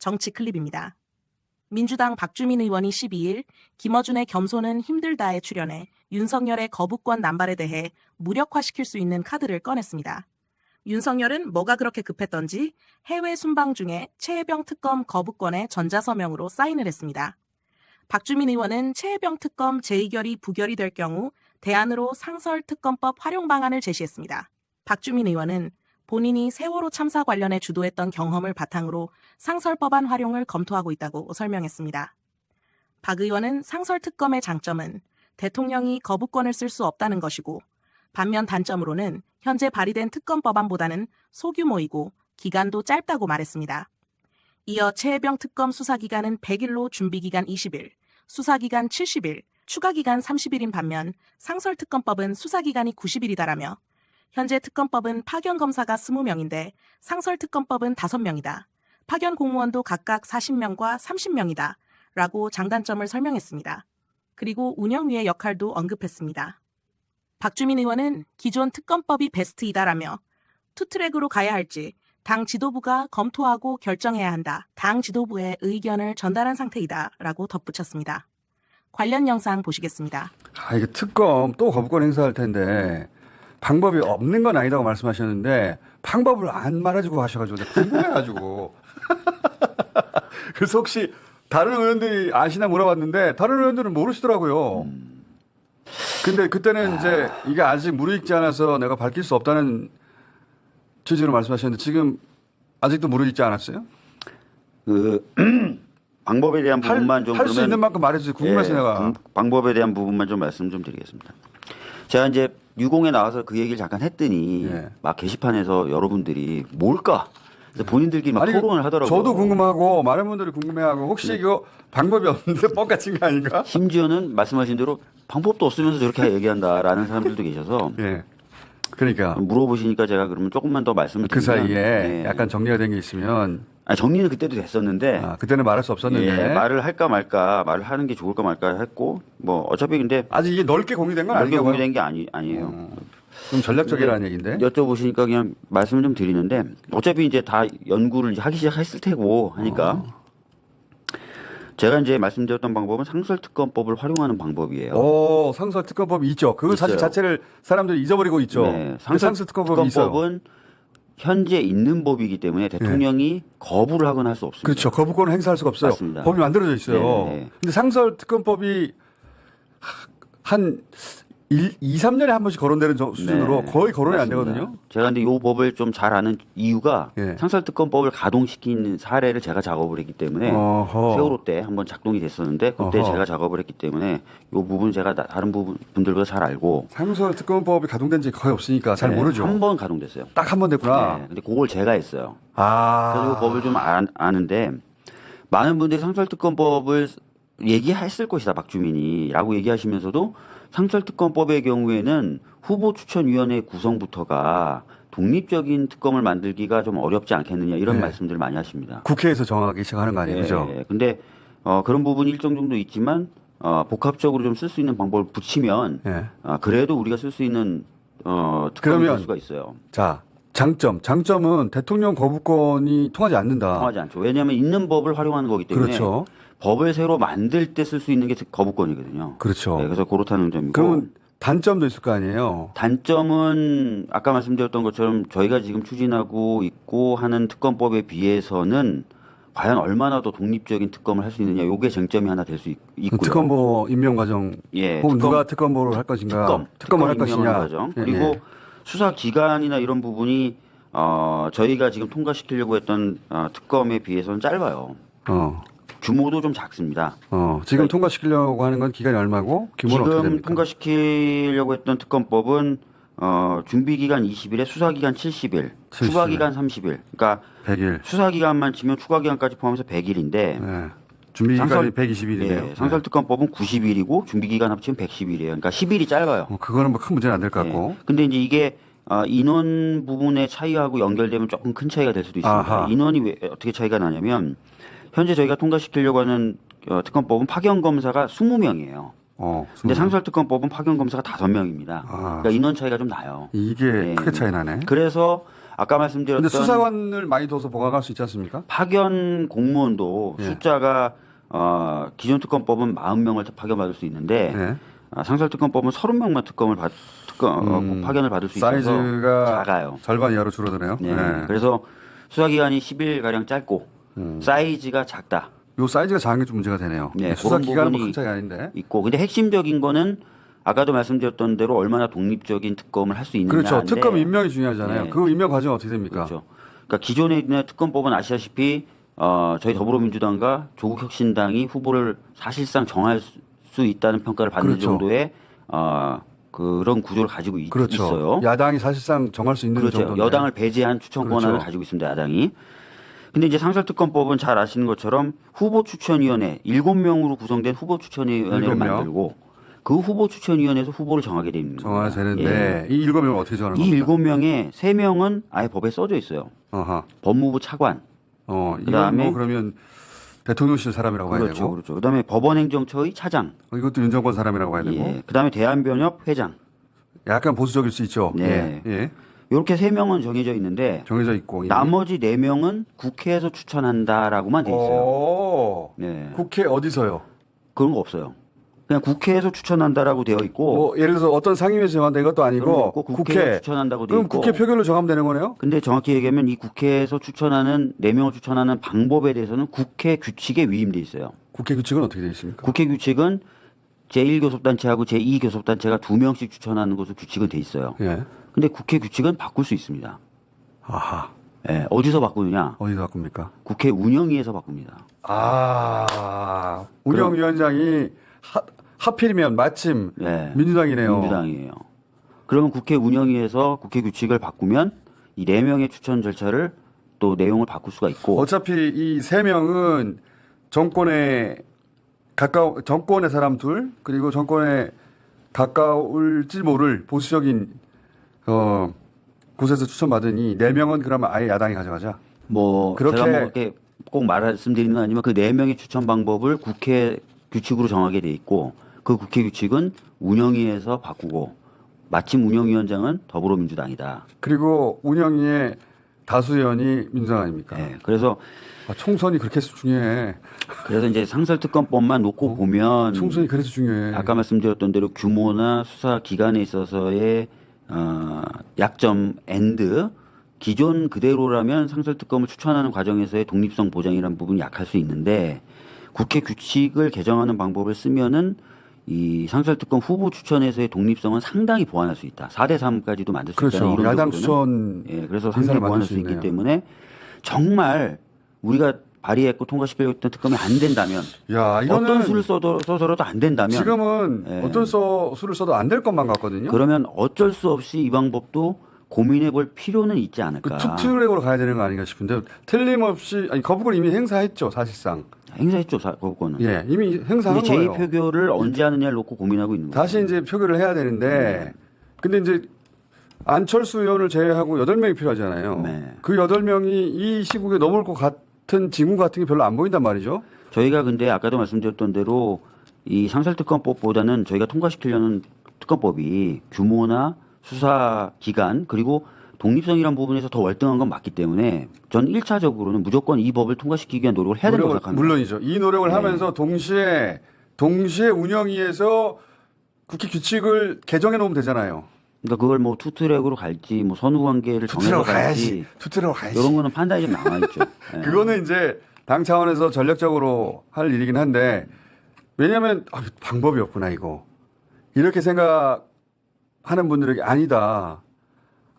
정치 클립입니다. 민주당 박주민 의원이 12일 김어준의 겸손은 힘들다에 출연해 윤석열의 거부권 남발에 대해 무력화시킬 수 있는 카드를 꺼냈습니다. 윤석열은 뭐가 그렇게 급했던지 해외 순방 중에 최혜병 특검 거부권에 전자서명으로 사인을 했습니다. 박주민 의원은 최혜병 특검 재의결이 부결이 될 경우 대안으로 상설특검법 활용 방안을 제시했습니다. 박주민 의원은 본인이 세월호 참사 관련해 주도했던 경험을 바탕으로 상설법안 활용을 검토하고 있다고 설명했습니다. 박 의원은 상설특검의 장점은 대통령이 거부권을 쓸 수 없다는 것이고 반면 단점으로는 현재 발의된 특검법안보다는 소규모이고 기간도 짧다고 말했습니다. 이어 최혜병 특검 수사기간은 100일로 준비기간 20일, 수사기간 70일, 추가기간 30일인 반면 상설특검법은 수사기간이 90일이다라며 현재 특검법은 파견 검사가 20명인데 상설특검법은 5명이다. 파견 공무원도 각각 40명과 30명이다. 라고 장단점을 설명했습니다. 그리고 운영위의 역할도 언급했습니다. 박주민 의원은 기존 특검법이 베스트이다라며 투트랙으로 가야 할지 당 지도부가 검토하고 결정해야 한다. 당 지도부의 의견을 전달한 상태이다. 라고 덧붙였습니다. 관련 영상 보시겠습니다. 이게 특검 또 거부권 행사할 텐데 방법이 없는 건 아니다고 말씀하셨는데 방법을 안 말해주고 하셔가지고 궁금해가지고 그래서 혹시 다른 의원들이 아시나 물어봤는데 다른 의원들은 모르시더라고요. 근데 그때는 이제 이게 아직 무르익지 않아서 내가 밝힐 수 없다는 취지로 말씀하셨는데 지금 아직도 무르익지 않았어요? 방법에 대한 부분만 좀 할 수 있는 만큼 말해주세요. 궁금해서 내가. 방법에 대한 부분만 좀 말씀 좀 드리겠습니다. 제가 이제 유공에 나와서 그 얘기를 잠깐 했더니 막 게시판에서 여러분들이 뭘까? 그래서 본인들끼리 막 토론을 하더라고요. 저도 궁금하고 많은 분들이 궁금해하고 혹시 이거 방법이 없는데 뻥같은 거 아닌가? 심지어는 말씀하신 대로 방법도 없으면서 저렇게 얘기한다라는 사람들도 계셔서 그러니까 물어보시니까 제가 그러면 조금만 더 말씀을 그 드리면 사이에 약간 정리가 된 게 있으면 정리는 그때도 됐었는데 그때는 말할 수 없었는데 말을 할까 말까 말을 하는 게 좋을까 말까 했고 뭐 어차피 근데 아직 이게 넓게 공유된 건 아니에요. 넓게 공유된 게 아니에요. 좀 전략적이라는 얘기인데 여쭤보시니까 그냥 말씀을 좀 드리는데 어차피 이제 다 연구를 이제 하기 시작했을 테고 하니까 제가 이제 말씀드렸던 방법은 상설특검법을 활용하는 방법이에요. 상설특검법이 있죠. 그 사실 자체를 사람들이 잊어버리고 있죠. 네, 상설특검법은 현재 있는 법이기 때문에 대통령이 거부를 하거나 할 수 없습니다. 그렇죠. 거부권을 행사할 수가 없어요. 맞습니다. 법이 만들어져 있어요. 근데 상설특검법이 한 2, 3년에 한 번씩 거론되는 수준으로 거의 거론이 맞습니다. 안 되거든요. 제가 근데 이 법을 좀 잘 아는 이유가 상설특검법을 가동시킨 사례를 제가 작업을 했기 때문에 세월호 때 한번 작동이 됐었는데 그때 제가 작업을 했기 때문에 이 부분 제가 다른 분들보다 잘 알고 상설특검법이 가동된 지 거의 없으니까 잘 모르죠. 한 번 가동됐어요. 딱 한 번 됐구나. 근데 그걸 제가 했어요. 그래서 이 법을 좀 아는데 많은 분들이 상설특검법을 얘기했을 것이다 박주민이라고 얘기하시면서도 상설특검법의 경우에는 후보추천위원회 구성부터가 독립적인 특검을 만들기가 좀 어렵지 않겠느냐 이런 말씀들을 많이 하십니다. 국회에서 정하기 시작하는 거 아니에요? 그죠? 근데 그런 부분이 일정 정도 있지만 복합적으로 좀 쓸 수 있는 방법을 붙이면 그래도 우리가 쓸 수 있는 특검이 될 수가 있어요. 자, 장점은 대통령 거부권이 통하지 않는다. 통하지 않죠. 왜냐하면 있는 법을 활용하는 거기 때문에 그렇죠. 법을 새로 만들 때 쓸 수 있는 게 거부권이거든요. 그렇죠. 그래서 그렇다는 점이고. 그러면 단점도 있을 거 아니에요? 단점은 아까 말씀드렸던 것처럼 저희가 지금 추진하고 있고 하는 특검법에 비해서는 과연 얼마나 더 독립적인 특검을 할 수 있느냐 이게 쟁점이 하나 될 수 있고요. 특검보 임명 과정 혹은 누가 특검보를 할 것인가 특검을 할 것이냐 과정. 그리고 수사 기간이나 이런 부분이 저희가 지금 통과시키려고 했던 특검에 비해서는 짧아요. 규모도 좀 작습니다. 지금 통과시키려고 하는 건 기간이 얼마고 규모는 어떻게 됩니까? 지금 통과시키려고 했던 특검법은 준비기간 20일에 수사기간 70일, 추가기간 30일. 그러니까 100일. 수사기간만 치면 추가기간까지 포함해서 100일인데 준비기간이 120일이네요. 상설특검법은 90일이고 준비기간 합치면 110일이에요. 그러니까 10일이 짧아요. 그거는 뭐 큰 문제는 안 될 것 같고. 근데 이제 이게 인원 부분의 차이하고 연결되면 조금 큰 차이가 될 수도 있습니다. 인원이 왜 어떻게 차이가 나냐면 현재 저희가 통과시키려고 하는 특검법은 파견검사가 20명이에요. 근데 상설특검법은 파견검사가 5명입니다. 그러니까 인원 차이가 좀 나요. 이게 크게 차이 나네. 그래서 아까 말씀드렸던 근데 수사관을 많이 둬서 보강할 수 있지 않습니까? 파견 공무원도 예. 숫자가 기존 특검법은 40명을 파견받을 수 있는데 네. 상설특검법은 30명만 파견을 받을 수 있어서 사이즈가 작아요. 절반 이하로 줄어드네요. 네. 네. 그래서 수사기간이 10일 가량 짧고 사이즈가 작다. 요 사이즈가 작은 게 좀 문제가 되네요. 네, 수사 그런 기간은 뭐 부분이 큰 차이 아닌데. 있고 근데 핵심적인 거는 아까도 말씀드렸던 대로 얼마나 독립적인 특검을 할 수 있느냐. 그렇죠. 특검 임명이 중요하잖아요. 네. 그 임명 과정 어떻게 됩니까? 그렇죠. 그러니까 기존에 있는 특검법은 아시다시피 저희 더불어민주당과 조국혁신당이 후보를 사실상 정할 수 있다는 평가를 받는 그렇죠. 정도의 그런 구조를 가지고 그렇죠. 있어요. 야당이 사실상 정할 수 있는 그렇죠. 정도인데. 여당을 배제한 추천 권한을 그렇죠. 가지고 있습니다. 야당이. 근데 이제 상설특검법은 잘 아시는 것처럼 후보추천위원회 7명으로 구성된 후보추천위원회를 7명. 만들고 그 후보추천위원회에서 후보를 정하게 됩니다. 정해야 되는데 이 7명을 어떻게 정하는 이 겁니까? 7명의 3명은 아예 법에 써져 있어요. 어허. 법무부 차관. 이건 그다음에 뭐 그러면 대통령실 사람이라고 봐야 그렇죠. 되고. 그렇죠. 그다음에 법원행정처의 차장. 이것도 윤 정권 사람이라고 봐야 되고. 예. 그다음에 대한변협 회장. 약간 보수적일 수 있죠. 네. 예. 예. 이렇게 3명은 정해져 있는데 정해져 있고. 나머지 4명은 국회에서 추천한다라고만 돼 있어요. 오. 네. 국회 어디서요? 그런 거 없어요. 그냥 국회에서 추천한다라고 되어 있고 뭐 예를 들어서 어떤 상임위에서 정한다 이것도 그런 거 아니고 없고 국회에서 추천한다고 되어 그럼 있고 국회 표결로 정하면 되는 거네요? 근데 정확히 얘기하면 이 국회에서 추천하는 4명을 추천하는 방법에 대해서는 국회 규칙에 위임돼 있어요. 국회 규칙은 어떻게 되어 있습니까? 국회 규칙은 제1교섭단체하고 제2교섭단체가 2명씩 추천하는 것으로 규칙은 돼 있어요. 예. 근데 국회 규칙은 바꿀 수 있습니다. 아하. 예, 어디서 바꾸느냐? 어디서 바꿉니까? 국회 운영위에서 바꿉니다. 운영위원장이 하필이면 마침 예, 민주당이네요. 민주당이에요. 그러면 국회 운영위에서 국회 규칙을 바꾸면 이 4명의 추천 절차를 또 내용을 바꿀 수가 있고 어차피 이 3명은 정권의 사람 둘 그리고 정권에 가까울지 모를 보수적인 곳에서 추천받으니 4명은 그러면 아예 야당이 가져가자. 뭐 그렇게- 제가 뭐 이렇게 꼭 말씀드리는 건 아니지만 그 4명의 추천 방법을 국회 규칙으로 정하게 돼 있고 그 국회 규칙은 운영위에서 바꾸고 마침 운영위원장은 더불어민주당이다. 그리고 운영위의 다수 의원이 민주당 아닙니까? 예, 그래서 총선이 그렇게 중요해. 이제 상설특검법만 놓고 보면 총선이 그래서 중요해. 아까 말씀드렸던 대로 규모나 수사 기간에 있어서의 약점 앤드 기존 그대로라면 상설특검을 추천하는 과정에서의 독립성 보장이라는 부분이 약할 수 있는데 국회 규칙을 개정하는 방법을 쓰면은 이 상설특검 후보 추천에서의 독립성은 상당히 보완할 수 있다. 4대 3까지도 만들 수 그렇죠. 있다는 이론적으로는. 야당 추천 예, 그래서 인사를 상당히 만들 보완할 수 수 있기 있네요. 때문에 정말 우리가 발의했고 통과시키려고 했던 특검이 안 된다면 야, 이거는 어떤 수를 써서라도 안 된다면 지금은 예. 어떤 수를 써도 안 될 것만 같거든요. 그러면 어쩔 수 없이 이 방법도 고민해 볼 필요는 있지 그 않을까. 투트랙으로 가야 되는 거 아닌가 싶은데 틀림없이 거부권 이미 행사했죠 사실상. 행사했죠, 거부권은. 예, 이미 행사한 근데 거예요. 제2표결을 언제 하느냐를 놓고 고민하고 있는 거죠. 다시 이제 표결을 해야 되는데 근데 이제 안철수 의원을 제외하고 8명이 필요하잖아요. 네. 그 8명이 이 시국에 넘을 것 같은 징후 같은 게 별로 안 보인단 말이죠. 저희가 근데 아까도 말씀드렸던 대로 이 상설특검법보다는 저희가 통과시키려는 특검법이 규모나 수사 기간 그리고 독립성이란 부분에서 더 월등한 건 맞기 때문에 전 1차적으로는 무조건 이 법을 통과시키기 위한 노력을 해야 된다고 생각합니다. 물론이죠. 이 노력을 네. 하면서 동시에 운영위에서 국회 규칙을 개정해 놓으면 되잖아요. 그러니까 그걸 뭐 투트랙으로 갈지 뭐 선후 관계를 정해서 갈지 투트랙으로 가야지. 이런 거는 판단이 좀 남아 있죠. 네. 그거는 이제 당 차원에서 전략적으로 할 일이긴 한데 왜냐하면 방법이 없구나 이거. 이렇게 생각하는 분들에게 아니다.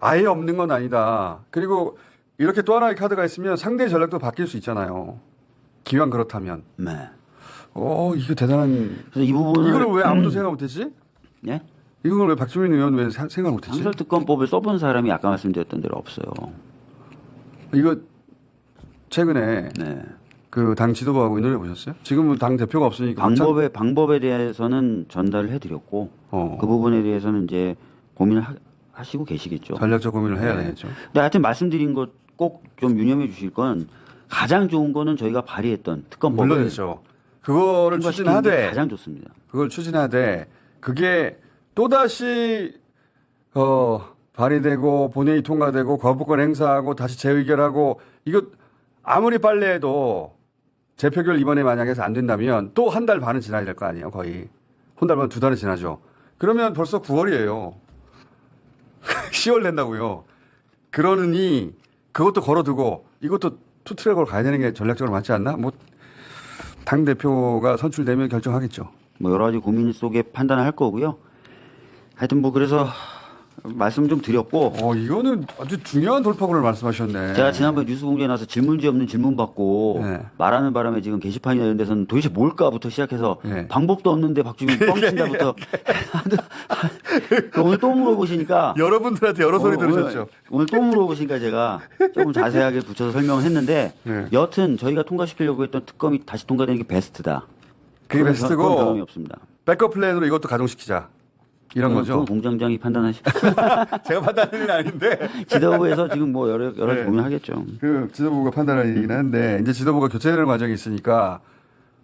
아예 없는 건 아니다. 그리고 이렇게 또 하나의 카드가 있으면 상대의 전략도 바뀔 수 있잖아요. 기왕 그렇다면. 네. 이게 대단한. 그래서 이 부분을 이걸 왜 아무도 생각 못했지? 예? 이걸 왜 박주민 의원 왜 생각 못했지? 상설특검법을 써본 사람이 아까 말씀드렸던 대로 없어요. 이거 최근에 네. 그 당 지도부하고 의논해 보셨어요? 지금은 당 대표가 없으니까 방법에 대해서는 전달을 해드렸고 그 부분에 대해서는 이제 고민을 하시고 계시겠죠. 전략적 고민을 해야 네. 되겠죠. 근데 하여튼 말씀드린 것 꼭 좀 유념해 주실 건 가장 좋은 거는 저희가 발의했던 특검법을 물론이죠. 그거를 통과시키는 게 추진하되 가장 좋습니다. 그걸 추진하되 그게 또다시 발의되고 본회의 통과되고 거부권 행사하고 다시 재의결하고 이거 아무리 빨리 해도 재표결 이번에 만약에 해서 안 된다면 또 한 달 반은 지나야 될 거 아니에요. 거의. 한 달 반, 두 달은 지나죠. 그러면 벌써 9월이에요. 10월 된다고요. 그러느니 그것도 걸어두고 이것도 투트랙으로 가야 되는 게 전략적으로 맞지 않나? 뭐 당대표가 선출되면 결정하겠죠. 뭐 여러 가지 고민 속에 판단을 할 거고요. 하여튼 뭐 그래서 말씀 좀 드렸고 이거는 아주 중요한 돌파구를 말씀하셨네. 제가 지난번에 뉴스공장에 나와서 질문지 없는 질문 받고 네. 말하는 바람에 지금 게시판이나 이런 데서는 도대체 뭘까부터 시작해서 네. 방법도 없는데 박주민 뻥친다부터 오늘 또 물어보시니까 여러분들한테 여러 소리 오늘, 들으셨죠? 오늘 또 물어보시니까 제가 조금 자세하게 붙여서 설명을 했는데 네. 여튼 저희가 통과시키려고 했던 특검이 다시 통과되는 게 베스트다. 그게 그건 베스트고 변함이 없습니다. 백업 플랜으로 이것도 가동시키자. 이런 거죠. 그건 공장장이 판단하시. 제가 판단하는 건 아닌데 지도부에서 지금 뭐 여러 가지 네. 고민하겠죠. 그 지도부가 판단할 얘기긴 한데 이제 지도부가 교체되는 과정이 있으니까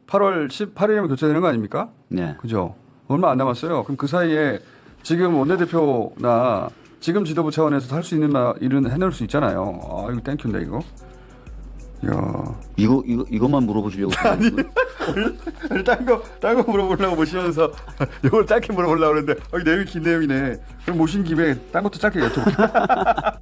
8월 18일이면 교체되는 거 아닙니까? 네. 그죠? 얼마 안 남았어요. 그럼 그 사이에 지금 원내대표나 지금 지도부 차원에서 할 수 있는 일은 해낼 수 있잖아요. 아, 이거 땡큐인데 이거. 야. 이것만 물어보시려고. 딴 거 물어보려고 모시면서 이걸 짧게 물어보려고 그랬는데 내용이 긴 내용이네. 그럼 모신 김에 딴 것도 짧게 여쭤볼게요.